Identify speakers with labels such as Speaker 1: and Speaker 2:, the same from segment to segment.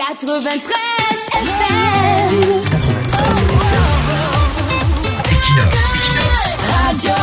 Speaker 1: 93 FM.
Speaker 2: 93 Equinox
Speaker 1: Radio.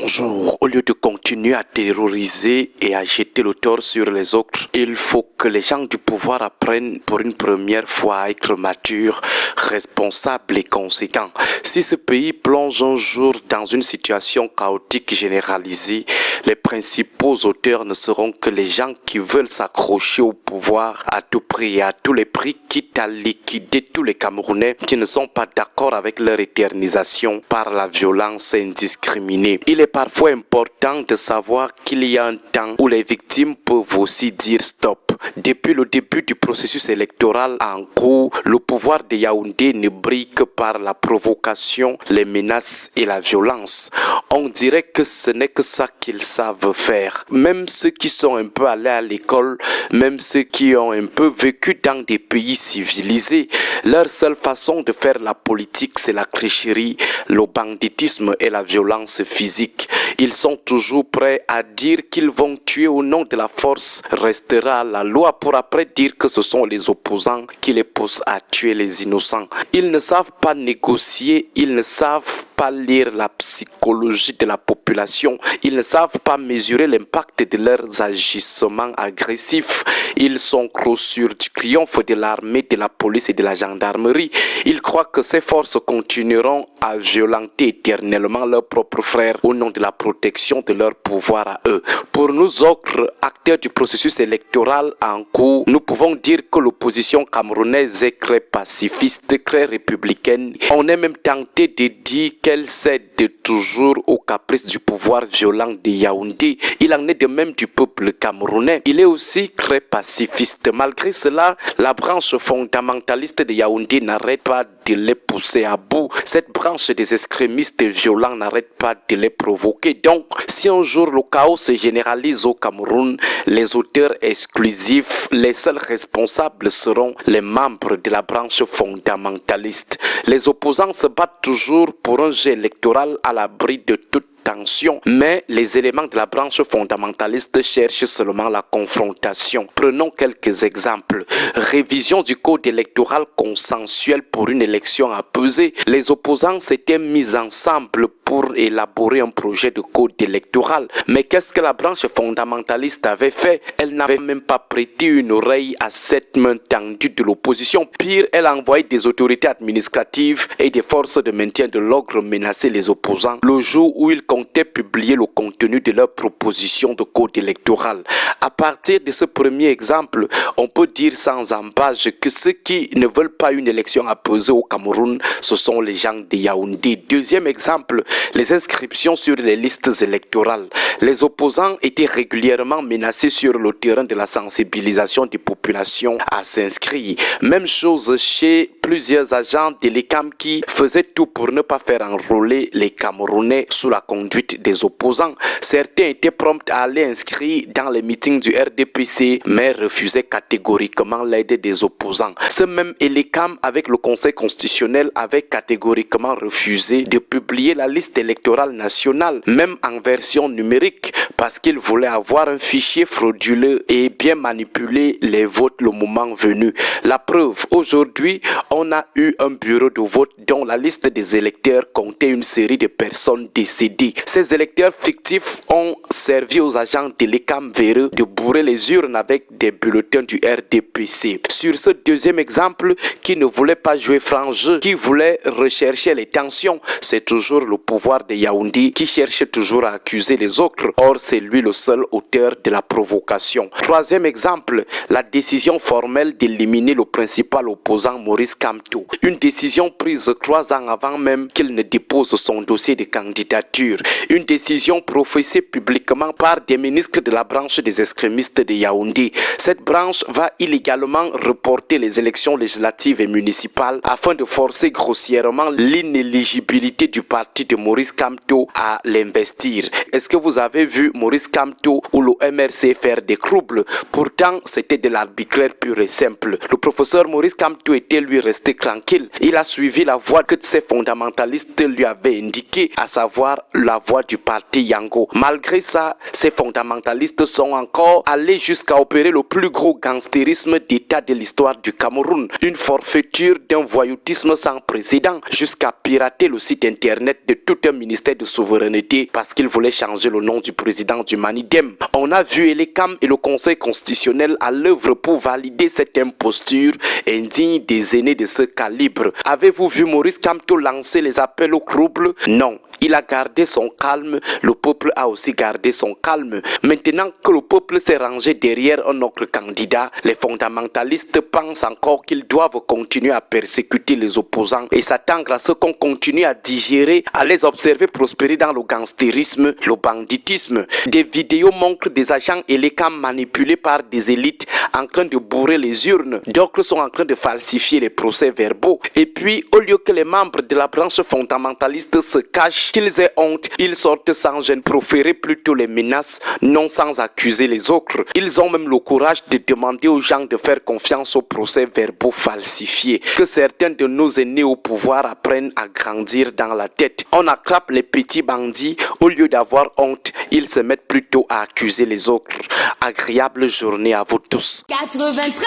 Speaker 3: Bonjour, au lieu de continuer à terroriser et à jeter le tort sur les autres, il faut que les gens du pouvoir apprennent pour une première fois à être matures, responsables et conséquents. Si ce pays plonge un jour dans une situation chaotique généralisée, les principaux auteurs ne seront que les gens qui veulent s'accrocher au pouvoir à tout prix et à tous les prix, quitte à liquider tous les Camerounais qui ne sont pas d'accord avec leur éternisation par la violence indiscriminée. Il est parfois important de savoir qu'il y a un temps où les victimes peuvent aussi dire stop. Depuis le début du processus électoral en cours, le pouvoir de Yaoundé ne brille que par la provocation, les menaces et la violence. On dirait que ce n'est que ça qu'ils savent faire. Même ceux qui sont un peu allés à l'école, même ceux qui ont un peu vécu dans des pays civilisés, leur seule façon de faire la politique, c'est la tricherie, le banditisme et la violence physique. Ils sont toujours prêts à dire qu'ils vont tuer au nom de la force, restera la loi pour après dire que ce sont les opposants qui les poussent à tuer les innocents. Ils ne savent pas négocier, ils ne savent pas lire la psychologie de la population, ils ne savent pas mesurer l'impact de leurs agissements agressifs. Ils sont trop sûrs du triomphe de l'armée, de la police et de la gendarmerie. Ils croient que ces forces continueront à violenter éternellement leurs propres frères au nom de la protection de leur pouvoir à eux. Pour nous autres acteurs du processus électoral en cours, nous pouvons dire que l'opposition camerounaise est très pacifiste, très républicaine. On est même tenté de dire qu'elle cède toujours aux caprices du pouvoir violent de Yaoundé. Il en est de même du peuple camerounais. Il est aussi très pacifiste. Malgré cela, la branche fondamentaliste de Yaoundé n'arrête pas de les pousser à bout. Cette branche des extrémistes violents n'arrête pas de les provoquer. Donc, si un jour le chaos se généralise au Cameroun, les auteurs exclusifs, les seuls responsables seront les membres de la branche fondamentaliste. Les opposants se battent toujours pour un jeu électoral à l'abri de toute tension, mais les éléments de la branche fondamentaliste cherchent seulement la confrontation. Prenons quelques exemples. Révision du code électoral consensuel pour une élection apaisée. Les opposants s'étaient mis ensemble pour élaborer un projet de code électoral. Mais qu'est-ce que la branche fondamentaliste avait fait? Elle n'avait même pas prêté une oreille à cette main tendue de l'opposition. Pire, elle a envoyé des autorités administratives et des forces de maintien de l'ordre menacer les opposants le jour où ils comptaient publier le contenu de leur proposition de code électoral. À partir de ce premier exemple, on peut dire sans embâche que ceux qui ne veulent pas une élection apaisée au Cameroun, ce sont les gens de Yaoundé. Deuxième exemple, les inscriptions sur les listes électorales. Les opposants étaient régulièrement menacés sur le terrain de la sensibilisation des populations à s'inscrire. Même chose chez plusieurs agents de l'ECAM qui faisaient tout pour ne pas faire enrôler les Camerounais sous la conduite des opposants. Certains étaient prompts à aller inscrire dans les meetings du RDPC, mais refusaient catégoriquement l'aide des opposants. Ce même ELECAM, avec le Conseil constitutionnel, avait catégoriquement refusé de publier la liste électorale nationale, même en version numérique, parce qu'il voulait avoir un fichier frauduleux et bien manipuler les votes le moment venu. La preuve, aujourd'hui, on a eu un bureau de vote dont la liste des électeurs comptait une série de personnes décédées. Ces électeurs fictifs ont servi aux agents de l'ECAM véreux de bourrer les urnes avec des bulletins du RDPC. Sur ce deuxième exemple, qui ne voulait pas jouer franc jeu, qui voulait rechercher les tensions, c'est toujours le pouvoir de Yaoundé qui cherche toujours à accuser les autres. Or, c'est lui le seul auteur de la provocation. Troisième exemple, la décision formelle d'éliminer le principal opposant Maurice Kamto. Une décision prise 3 ans avant même qu'il ne dépose son dossier de candidature. Une décision professée publiquement par des ministres de la branche des extrémistes de Yaoundé. Cette branche va illégalement reporter les élections législatives et municipales afin de forcer grossièrement l'inéligibilité du parti de Maurice Kamto à l'investir. Est-ce que vous avez vu Maurice Kamto ou le MRC faire des troubles? Pourtant, c'était de l'arbitraire pur et simple. Le professeur Maurice Kamto était lui resté tranquille. Il a suivi la voie que ces fondamentalistes lui avaient indiquée, à savoir la la voix du parti Yango. Malgré ça, ces fondamentalistes sont encore allés jusqu'à opérer le plus gros gangstérisme d'État de l'histoire du Cameroun. Une forfaiture d'un voyoutisme sans précédent, jusqu'à pirater le site internet de tout un ministère de souveraineté parce qu'ils voulaient changer le nom du président du Manidem. On a vu Elekam et le Conseil constitutionnel à l'œuvre pour valider cette imposture indigne des aînés de ce calibre. Avez-vous vu Maurice Kamto lancer les appels au trouble? Non. Il a gardé son calme, le peuple a aussi gardé son calme. Maintenant que le peuple s'est rangé derrière un autre candidat, les fondamentalistes pensent encore qu'ils doivent continuer à persécuter les opposants et s'attendre à ce qu'on continue à digérer, à les observer prospérer dans le gangstérisme, le banditisme. Des vidéos montrent des agents Elekam manipulés par des élites en train de bourrer les urnes. D'autres sont en train de falsifier les procès-verbaux. Et puis, au lieu que les membres de la branche fondamentaliste se cachent, qu'ils aient honte, ils sortent sans gêne proférer plutôt les menaces, non sans accuser les autres. Ils ont même le courage de demander aux gens de faire confiance aux procès-verbaux falsifiés. Que certains de nos aînés au pouvoir apprennent à grandir dans la tête. On attrape les petits bandits, au lieu d'avoir honte, ils se mettent plutôt à accuser les autres. Agréable journée à vous tous.
Speaker 1: 93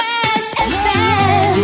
Speaker 1: FM.